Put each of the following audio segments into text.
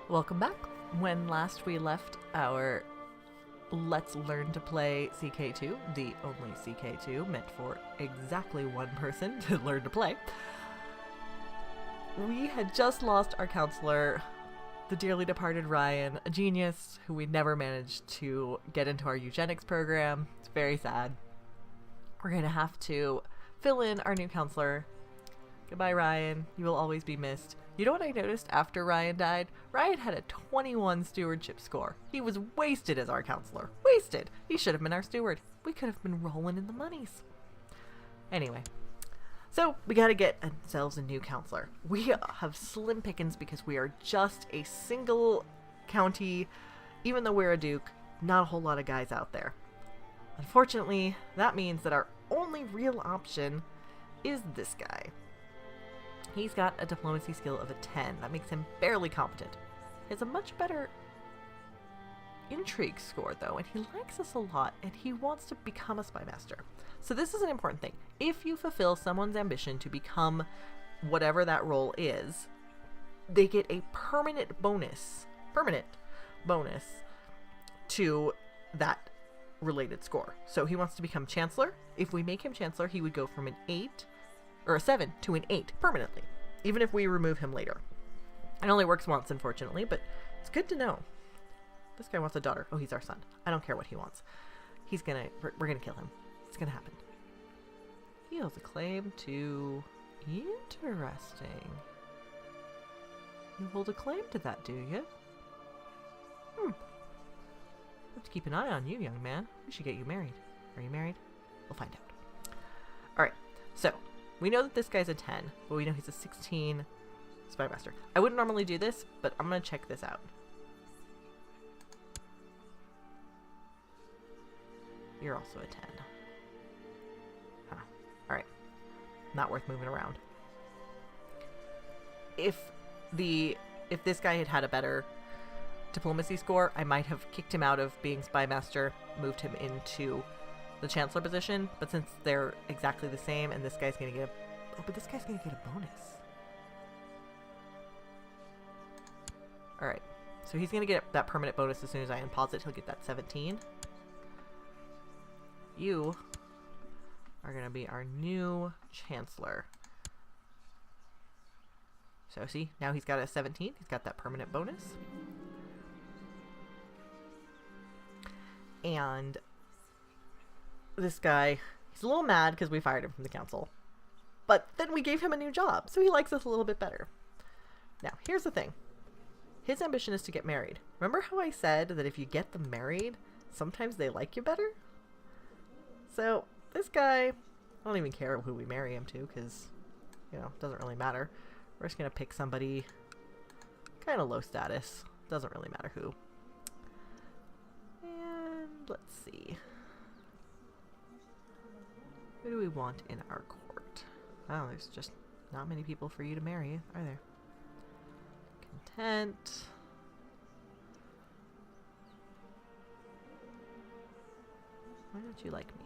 Welcome back. When last we left our Let's Learn to Play CK2, the only CK2 meant for exactly one person to learn to play, we had just lost our counselor, the dearly departed Ryan, a genius who we never managed to get into our eugenics program. It's very sad. We're going to have to fill in our new counselor. Goodbye, Ryan. You will always be missed. You know what I noticed after Ryan died? Ryan had a 21 stewardship score. He was wasted as our counselor. Wasted. He should have been our steward. We could have been rolling in the monies. Anyway, so we got to get ourselves a new counselor. We have slim pickings because we are just a single county. Even though we're a duke, not a whole lot of guys out there. Unfortunately, that means that our only real option is this guy. He's got a diplomacy skill of a 10. That makes him barely competent. He has a much better intrigue score, though, and he likes us a lot, and he wants to become a spy master. So this is an important thing. If you fulfill someone's ambition to become whatever that role is, they get a permanent bonus to that related score. So he wants to become chancellor. If we make him chancellor, he would go from an 8 or a 7 to an 8 permanently, even if we remove him later. It only works once, unfortunately, but it's good to know. This guy wants a daughter. Oh, he's our son. I don't care what he wants. We're gonna kill him. It's gonna happen. He holds a claim to... Interesting. You hold a claim to that, do you? Have to keep an eye on you, young man. We should get you married. Are you married? We'll find out. Alright, so we know that this guy's a 10, but we know he's a 16 spy master. I wouldn't normally do this, but I'm going to check this out. You're also a 10. Huh. Alright. Not worth moving around. If this guy had had a better diplomacy score, I might have kicked him out of being spy master, moved him into the chancellor position, but since they're exactly the same and this guy's gonna get this guy's gonna get a bonus. Alright, so he's gonna get that permanent bonus as soon as I unpause it. He'll get that 17. You are gonna be our new chancellor. So see, now he's got a 17. He's got that permanent bonus. And this guy, he's a little mad because we fired him from the council. But then we gave him a new job, so he likes us a little bit better. Now, here's the thing. His ambition is to get married. Remember how I said that if you get them married, sometimes they like you better? So, this guy, I don't even care who we marry him to, because, you know, it doesn't really matter. We're just going to pick somebody kind of low status. Doesn't really matter who. And let's see. Who do we want in our court? Oh, there's just not many people for you to marry, are there? Content. Why don't you like me?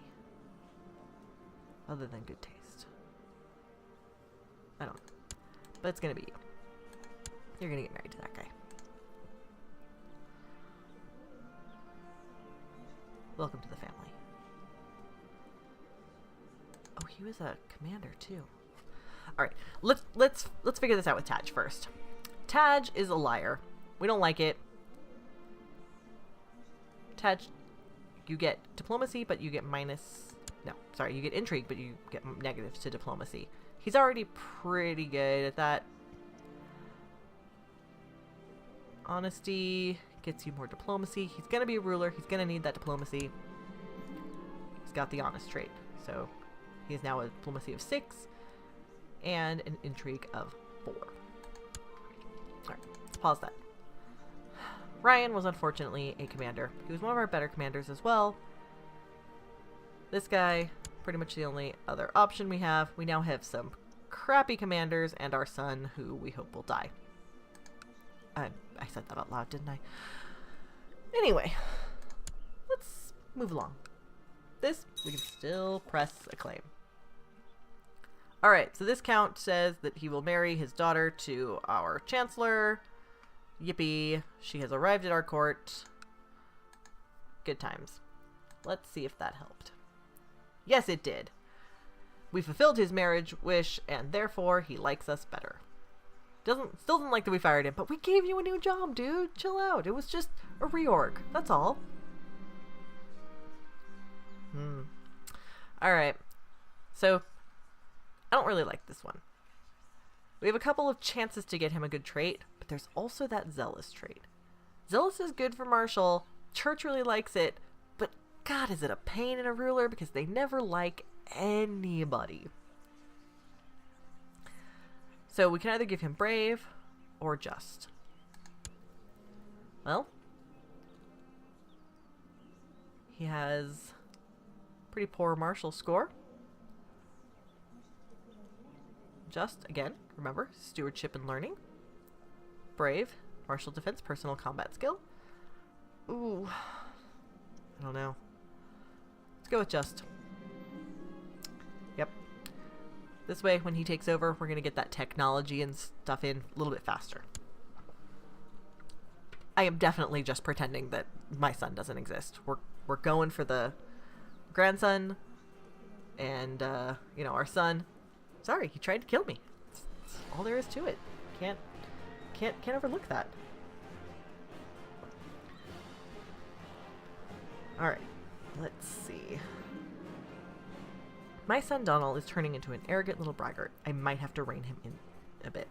Other than good taste. I don't know. But it's gonna be you. You're gonna get married to that guy. Welcome to the family. Oh, he was a commander too. All right, let's figure this out with Taj first. Taj is a liar. We don't like it. Taj, you get diplomacy, but you get minus. No, sorry, you get intrigue, but you get negatives to diplomacy. He's already pretty good at that. Honesty gets you more diplomacy. He's gonna be a ruler. He's gonna need that diplomacy. He's got the honest trait, so he is now a diplomacy of 6 and an intrigue of 4. Alright, let's pause that. Ryan was unfortunately a commander. He was one of our better commanders as well. This guy, pretty much the only other option we have. We now have some crappy commanders and our son, who we hope will die. I said that out loud, didn't I? Anyway, let's move along. This, we can still press a claim. Alright, so this count says that he will marry his daughter to our chancellor. Yippee. She has arrived at our court. Good times. Let's see if that helped. Yes, it did. We fulfilled his marriage wish, and therefore he likes us better. Still doesn't like that we fired him, but we gave you a new job, dude. Chill out. It was just a reorg. That's all. Alright. So, I don't really like this one. We have a couple of chances to get him a good trait, but there's also that zealous trait. Zealous is good for Marshall. Church really likes it, but God, is it a pain in a ruler because they never like anybody. So we can either give him brave or just. Well, he has pretty poor Marshall score. Just, again, remember, stewardship and learning. Brave, martial defense, personal combat skill. Ooh, I don't know. Let's go with just. Yep. This way, when he takes over, we're going to get that technology and stuff in a little bit faster. I am definitely just pretending that my son doesn't exist. We're going for the grandson and, you know, our son. Sorry, he tried to kill me. That's all there is to it. Can't overlook that. Alright, let's see. My son Donald is turning into an arrogant little braggart. I might have to rein him in a bit.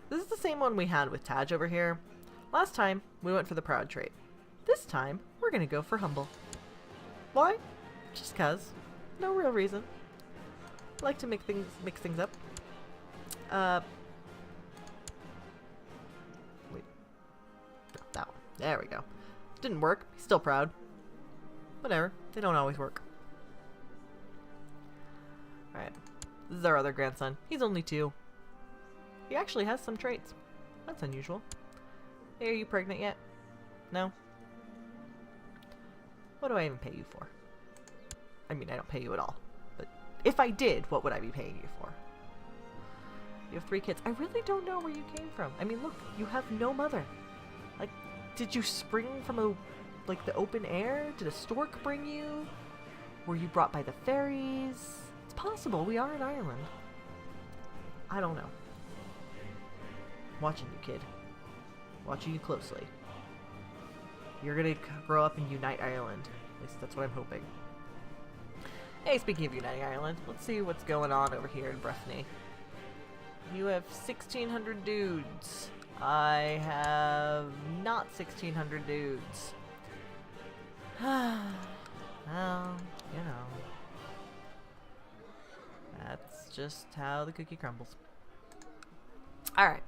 This is the same one we had with Taj over here. Last time, we went for the proud trait. This time, we're gonna go for humble. Why? Just cuz. No real reason. I like to mix things up. Wait. No, that one. There we go. Didn't work. He's still proud. Whatever. They don't always work. Alright. This is our other grandson. He's only 2. He actually has some traits. That's unusual. Hey, are you pregnant yet? No? What do I even pay you for? I mean, I don't pay you at all. But if I did, what would I be paying you for? You have 3 kids. I really don't know where you came from. I mean, look, you have no mother. Like, did you spring from the open air? Did a stork bring you? Were you brought by the fairies? It's possible. We are in Ireland. I don't know. Watching you, kid. Watching you closely. You're gonna grow up and unite Ireland. At least that's what I'm hoping. Hey, speaking of uniting Ireland, let's see what's going on over here in Breffni. You have 1,600 dudes. I have not 1,600 dudes. Well, you know. That's just how the cookie crumbles. Alright.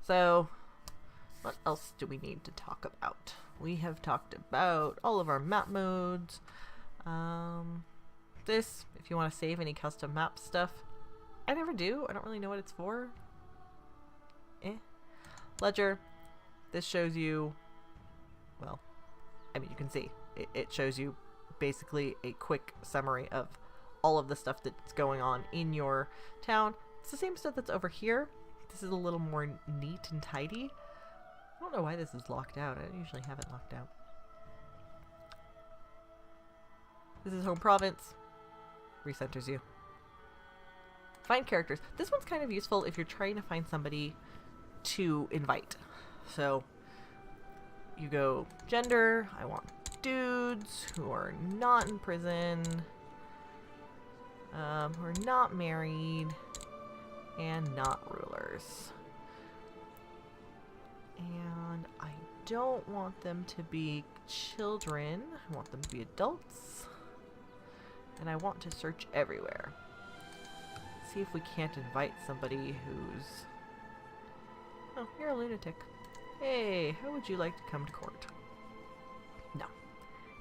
So, what else do we need to talk about? We have talked about all of our map modes. This, if you want to save any custom map stuff. I never do. I don't really know what it's for. Ledger. This shows you, well, I mean, you can see. It shows you basically a quick summary of all of the stuff that's going on in your town. It's the same stuff that's over here. This is a little more neat and tidy. I don't know why this is locked out. I usually have it locked out. This is home province. Recenters you. Find characters. This one's kind of useful if you're trying to find somebody to invite. So you go gender. I want dudes who are not in prison, who are not married, and not rulers. And I don't want them to be children. I want them to be adults. And I want to search everywhere. See if we can't invite somebody who's... Oh, you're a lunatic. Hey, how would you like to come to court? No.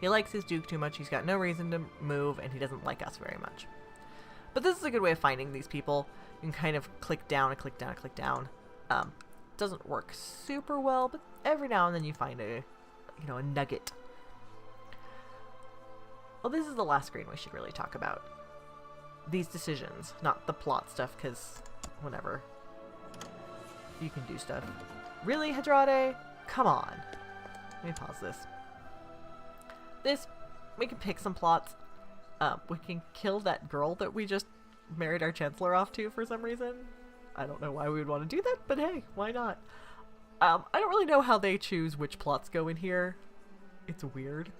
He likes his duke too much, he's got no reason to move, and he doesn't like us very much. But this is a good way of finding these people. You can kind of click down and click down and click down. Doesn't work super well, but every now and then you find a nugget. Well, this is the last screen we should really talk about. These decisions, not the plot stuff, because whatever. You can do stuff. Really, Hadrade? Come on. Let me pause this. We can pick some plots. We can kill that girl that we just married our chancellor off to for some reason. I don't know why we would want to do that, but hey, why not? I don't really know how they choose which plots go in here. It's weird.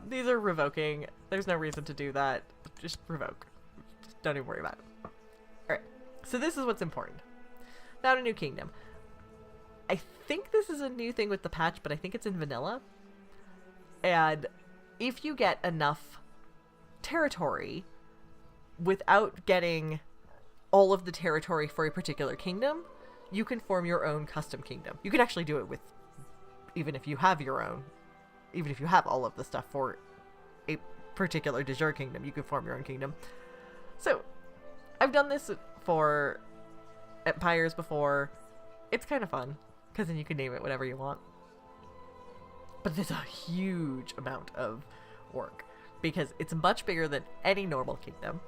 These are revoking. There's no reason to do that. Just revoke. Just don't even worry about it. Alright, so this is what's important. Found a new kingdom. I think this is a new thing with the patch, but I think it's in vanilla. And if you get enough territory without getting all of the territory for a particular kingdom, you can form your own custom kingdom. You can actually do it with, even if you have your own, even if you have all of the stuff for a particular de jure kingdom, you can form your own kingdom. So, I've done this for empires before. It's kind of fun, because then you can name it whatever you want. But there's a huge amount of work, because it's much bigger than any normal kingdom.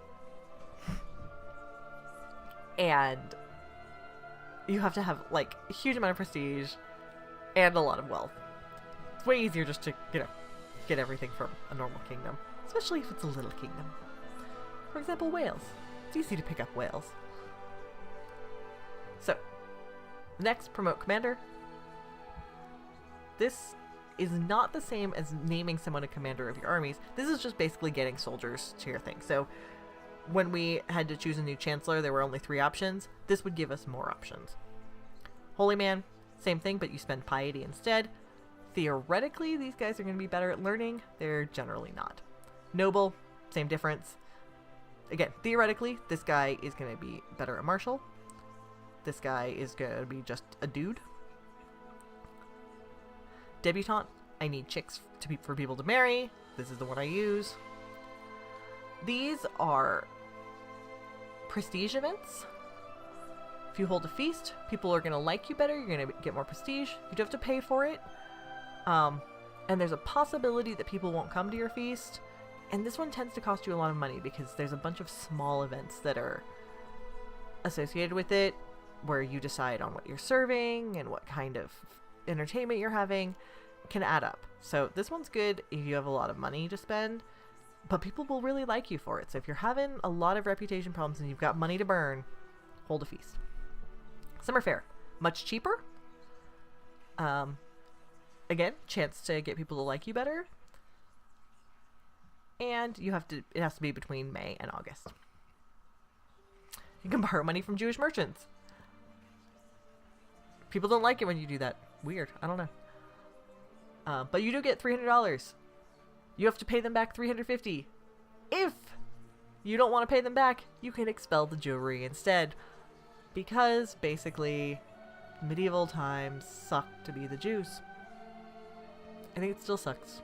And you have to have, like, a huge amount of prestige and a lot of wealth. It's way easier just to, you know, get everything from a normal kingdom, especially if it's a little kingdom. For example, Wales. It's easy to pick up Wales. So, next, promote commander. This is not the same as naming someone a commander of your armies. This is just basically getting soldiers to your thing. So when we had to choose a new chancellor, there were only 3 options. This would give us more options. Holy man, same thing, but you spend piety instead. Theoretically, these guys are going to be better at learning. They're generally not. Noble, same difference. Again, theoretically, this guy is going to be better at martial. This guy is going to be just a dude. Debutante, I need chicks for people to marry. This is the one I use. These are prestige events. If you hold a feast, people are going to like you better. You're going to get more prestige. You do have to pay for it. And there's a possibility that people won't come to your feast. And this one tends to cost you a lot of money because there's a bunch of small events that are associated with it, where you decide on what you're serving and what kind of entertainment you're having. Can add up. So this one's good if you have a lot of money to spend, but people will really like you for it. So if you're having a lot of reputation problems and you've got money to burn, hold a feast. Summer Fair, much cheaper. Again, chance to get people to like you better. And it has to be between May and August. You can borrow money from Jewish merchants. People don't like it when you do that. Weird. I don't know. But you do get $300. You have to pay them back $350. If you don't want to pay them back, you can expel the jewelry instead. Because, basically, medieval times suck to be the Jews. I think it still sucks.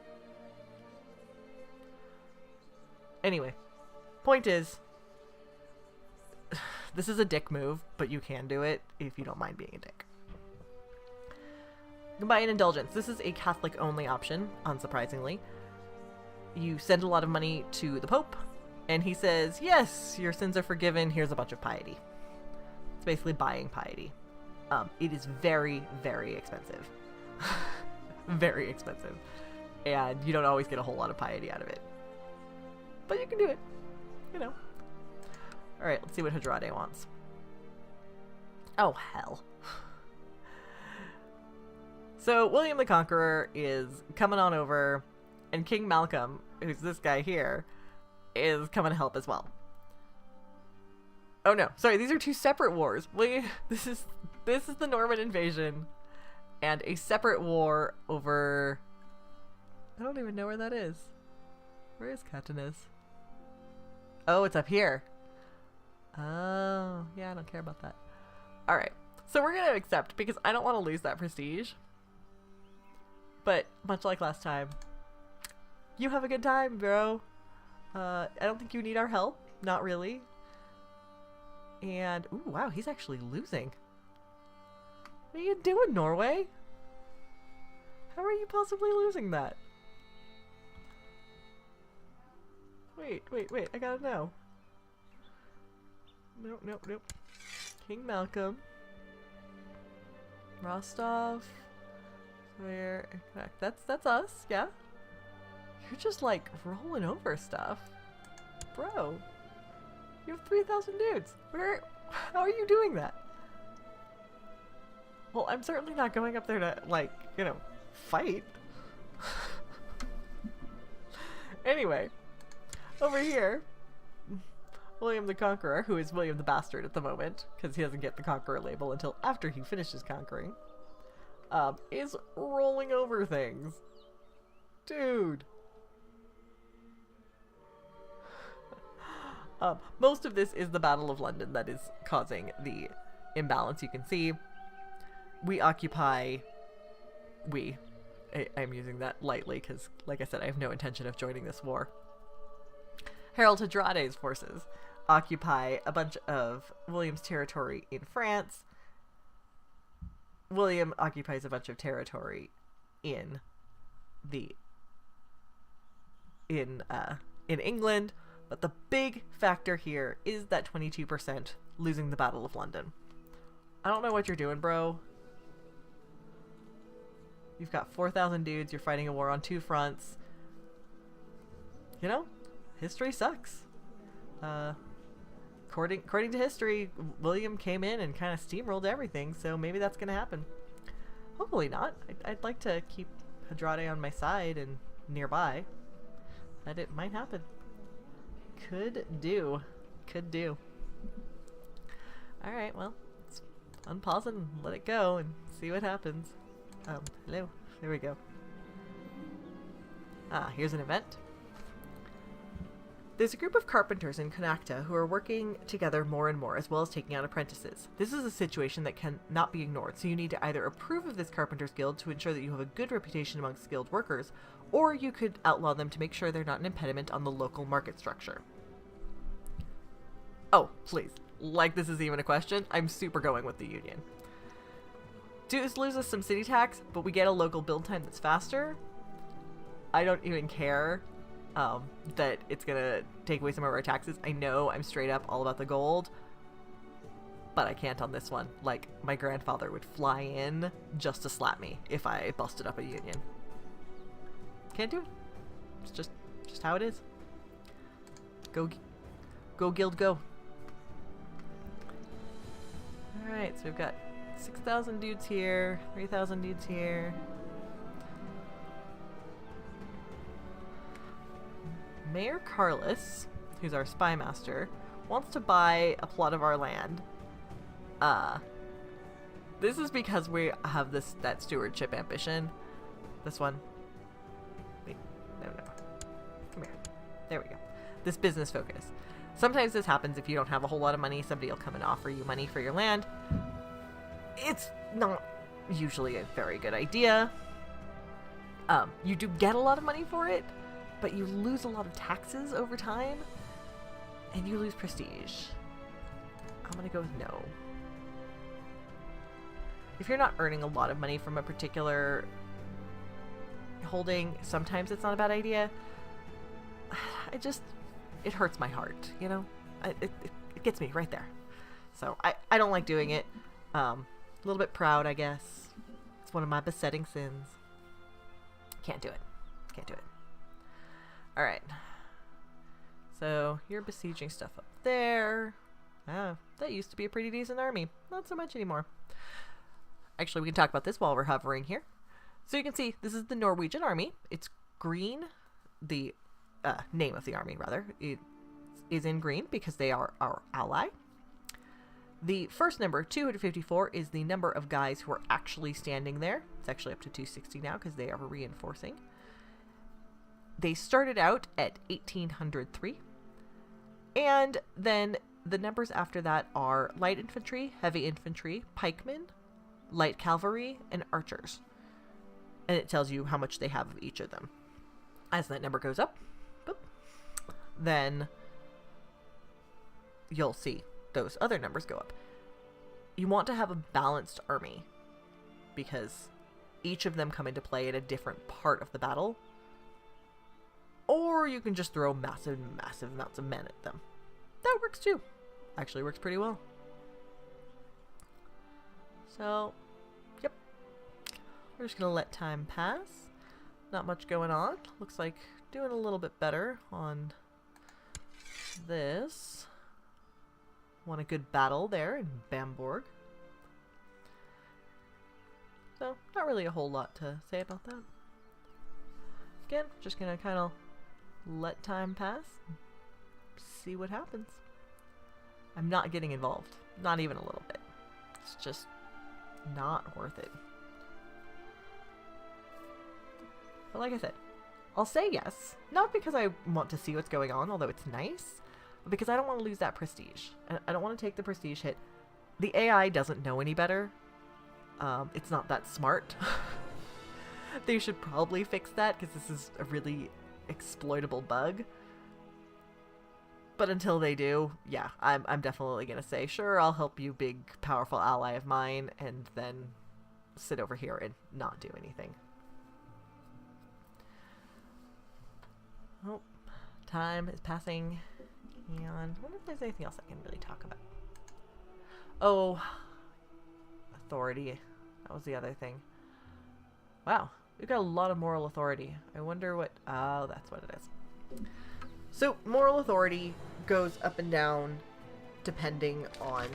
Anyway, point is, this is a dick move, but you can do it if you don't mind being a dick. You can buy an indulgence. This is a Catholic-only option, unsurprisingly. You send a lot of money to the Pope, and he says, yes, your sins are forgiven, here's a bunch of piety. It's basically buying piety. It is very, very expensive. Very expensive. And you don't always get a whole lot of piety out of it. But you can do it. You know. Alright, let's see what Hadrade wants. Oh, hell. So, William the Conqueror is coming on over, and King Malcolm, who's this guy here, is coming to help as well. Oh no, sorry, these are 2 separate wars. This is the Norman invasion, and a separate war over... I don't even know where that is. Where is Catanis? Oh, it's up here. Oh, yeah, I don't care about that. Alright, so we're gonna accept, because I don't want to lose that prestige. But, much like last time, you have a good time, bro. I don't think you need our help. Not really. And, ooh, wow, he's actually losing. What are you doing, Norway? How are you possibly losing that? Wait, I gotta know. Nope. King Malcolm. Rostov. Where? That's us, yeah? You're just like rolling over stuff. Bro. You have 3,000 dudes. How are you doing that? Well, I'm certainly not going up there to, like, you know, fight. Anyway, over here, William the Conqueror, who is William the Bastard at the moment, because he doesn't get the Conqueror label until after he finishes conquering, is rolling over things. Dude. Most of this is the Battle of London that is causing the imbalance. You can see we occupy... I'm using that lightly because, like I said, I have no intention of joining this war. Harold Hadrade's forces occupy a bunch of William's territory in France. William occupies a bunch of territory in England, but the big factor here is that 22% losing the Battle of London. I don't know what you're doing, bro. You've got 4,000 dudes, you're fighting a war on 2 fronts. You know, history sucks. According to history, William came in and kind of steamrolled everything, so maybe that's going to happen. Hopefully not. I'd like to keep Hadrade on my side and nearby. But it might happen. Could do. Alright, well, let's unpause and let it go and see what happens. Hello. There we go. Here's an event. There's a group of carpenters in Connacht who are working together more and more, as well as taking on apprentices. This is a situation that cannot be ignored, so you need to either approve of this carpenters guild to ensure that you have a good reputation among skilled workers, or you could outlaw them to make sure they're not an impediment on the local market structure. Oh, please. Like this is even a question, I'm super going with the union. Dues lose us some city tax, but we get a local build time that's faster. I don't even care that it's gonna take away some of our taxes. I know I'm straight up all about the gold, but I can't on this one. Like, my grandfather would fly in just to slap me if I busted up a union. Can't do it. It's just how it is. Go guild, go. Alright, so we've got 6,000 dudes here, 3,000 dudes here. Mayor Carlos, who's our spy master, wants to buy a plot of our land. This is because we have that stewardship ambition. This one. Wait, no. Come here. There we go. This business focus. Sometimes this happens if you don't have a whole lot of money. Somebody will come and offer you money for your land. It's not usually a very good idea. You do get a lot of money for it, but you lose a lot of taxes over time, and you lose prestige. I'm gonna go with no. If you're not earning a lot of money from a particular holding, sometimes it's not a bad idea. It hurts my heart, you know? It gets me right there. So I don't like doing it. A little bit proud, I guess. It's one of my besetting sins. Can't do it. Alright. So, you're besieging stuff up there. That used to be a pretty decent army. Not so much anymore. Actually, we can talk about this while we're hovering here. So you can see, this is the Norwegian army. It's green. The name of the army, rather, it is in green because they are our ally. The first number, 254, is the number of guys who are actually standing there. It's actually up to 260 now because they are reinforcing. They started out at 1803. And then the numbers after that are light infantry, heavy infantry, pikemen, light cavalry, and archers. And it tells you how much they have of each of them. As that number goes up, boop, then you'll see those other numbers go up. You want to have a balanced army because each of them come into play at a different part of the battle. Or you can just throw massive amounts of men at them. That works too. Actually works pretty well. So, yep. we're just gonna let time pass. Not much going on. Looks like doing a little bit better on this. Won a good battle there in Bamborg. So, not really a whole lot to say about that. Again, just gonna kind of let time pass, see what happens. I'm not getting involved. Not even a little bit. It's just not worth it. But like I said, I'll say yes. Not because I want to see what's going on, although it's nice, but because I don't want to lose that prestige. I don't want to take the prestige hit. The AI doesn't know any better. It's not that smart. They should probably fix that because this is a really exploitable bug. But until they do, yeah, I'm definitely going to say, sure, I'll help you, big, powerful ally of mine, and then sit over here and not do anything. Oh, time is passing, and I wonder if there's anything else I can really talk about. Oh, authority. That was the other thing. Wow, we've got a lot of moral authority. I wonder what... Oh, that's what it is. So, moral authority goes up and down depending on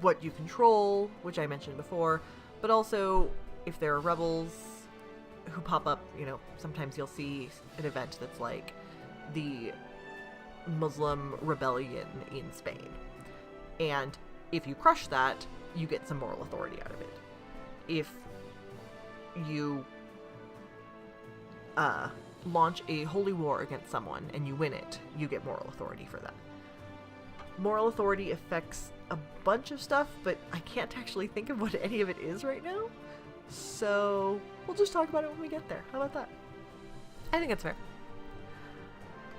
what you control, which I mentioned before, but also if there are rebels who pop up, you know, sometimes you'll see an event that's like the Muslim rebellion in Spain. And if you crush that, you get some moral authority out of it. If you launch a holy war against someone and you win it, you get moral authority for that. Moral authority affects a bunch of stuff, but I can't actually think of what any of it is right now. So we'll just talk about it when we get there. How about that? I think that's fair.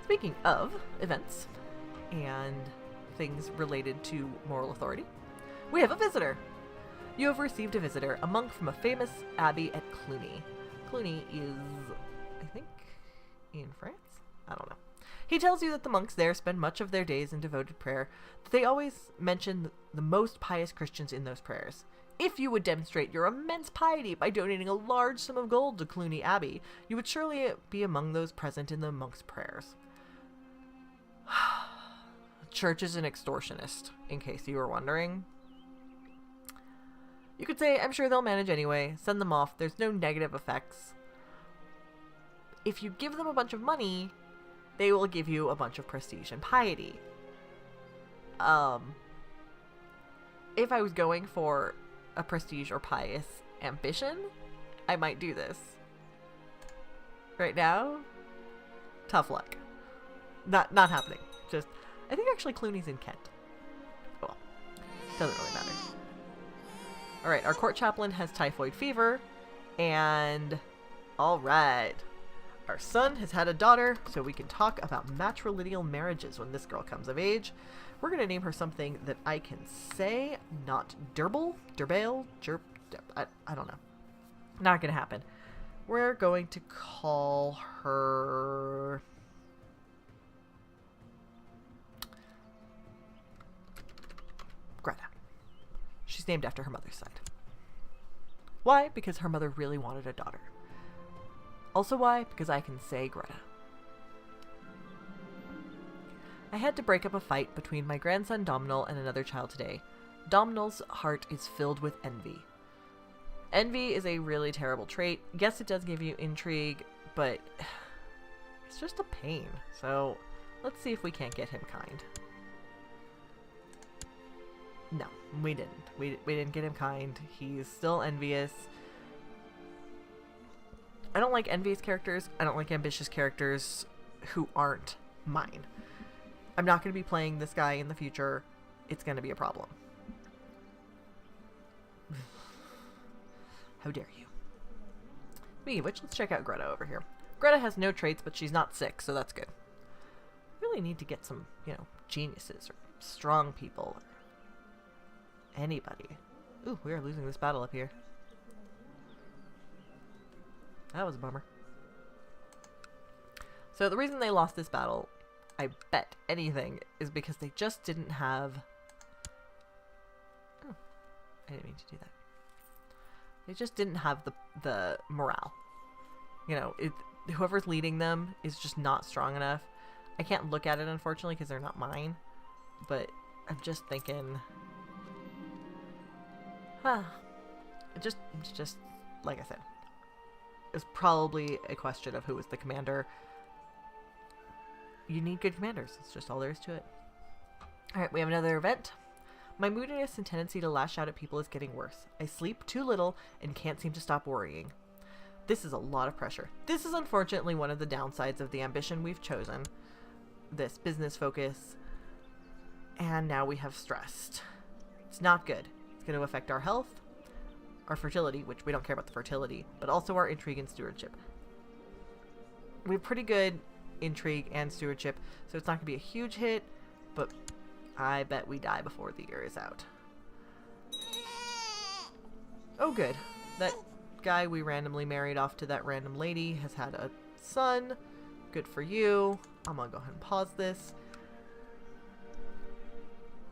Speaking of events and things related to moral authority, we have a visitor. You have received a visitor, a monk from a famous abbey at Cluny. Cluny is, I think, in France? I don't know. He tells you that the monks there spend much of their days in devoted prayer, that they always mention the most pious Christians in those prayers. If you would demonstrate your immense piety by donating a large sum of gold to Cluny Abbey, you would surely be among those present in the monks' prayers. Church is an extortionist, in case you were wondering. You could say, I'm sure they'll manage anyway, send them off, there's no negative effects. If you give them a bunch of money, they will give you a bunch of prestige and piety. If I was going for a prestige or pious ambition, I might do this. Right now, tough luck. Not happening. Just, I think actually Cluny's in Kent. Oh well, doesn't really matter. Alright, our court chaplain has typhoid fever, and alright. Our son has had a daughter, so we can talk about matrilineal marriages when this girl comes of age. We're going to name her something that I can say, not Durble, Durbale, I don't know. Not going to happen. We're going to call her... Greta. She's named after her mother's side. Why? Because her mother really wanted a daughter. Also why? Because I can say Greta. I had to break up a fight between my grandson Domhnall and another child today. Domhnall's heart is filled with envy. Envy is a really terrible trait. Yes, it does give you intrigue, but it's just a pain. So let's see if we can't get him kind. No, we didn't. We didn't get him kind. He's still envious. I don't like envious characters. I don't like ambitious characters who aren't mine. I'm not going to be playing this guy in the future. It's going to be a problem. How dare you. Speaking of which, let's check out Greta over here. Greta has no traits, but she's not sick, so that's good. Really need to get some, you know, geniuses or strong people. Or anybody. Ooh, we are losing this battle up here. That was a bummer. So the reason they lost this battle, I bet anything, is because they just didn't have I didn't mean to do that. They just didn't have the morale. You know, whoever's leading them is just not strong enough. I can't look at it, unfortunately, because they're not mine. But I'm just thinking... Just like I said, it's probably a question of who was the commander. You need good commanders. That's just all there is to it. Alright, we have another event. My moodiness and tendency to lash out at people is getting worse. I sleep too little and can't seem to stop worrying. This is a lot of pressure. This is unfortunately one of the downsides of the ambition we've chosen. This business focus. And now we have stressed. It's not good. It's going to affect our health, our fertility, which we don't care about the fertility, but also our intrigue and stewardship. We have pretty good intrigue and stewardship, so it's not going to be a huge hit, but I bet we die before the year is out. Oh good. That guy we randomly married off to that random lady has had a son. Good for you. I'm gonna go ahead and pause this.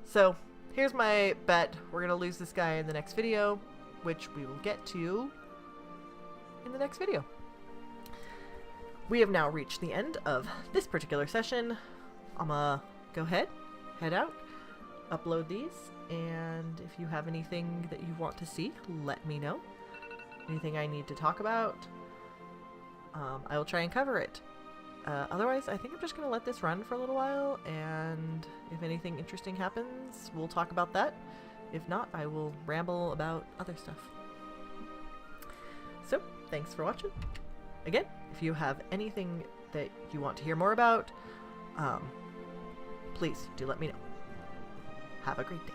So, here's my bet. We're gonna lose this guy in the next video, which we will get to in the next video. We have now reached the end of this particular session. I'm gonna go ahead, head out, upload these, and if you have anything that you want to see, let me know. Anything I need to talk about, I will try and cover it. Otherwise, I think I'm just going to let this run for a little while, and if anything interesting happens, we'll talk about that. If not, I will ramble about other stuff. So, thanks for watching. Again, if you have anything that you want to hear more about, please do let me know. Have a great day.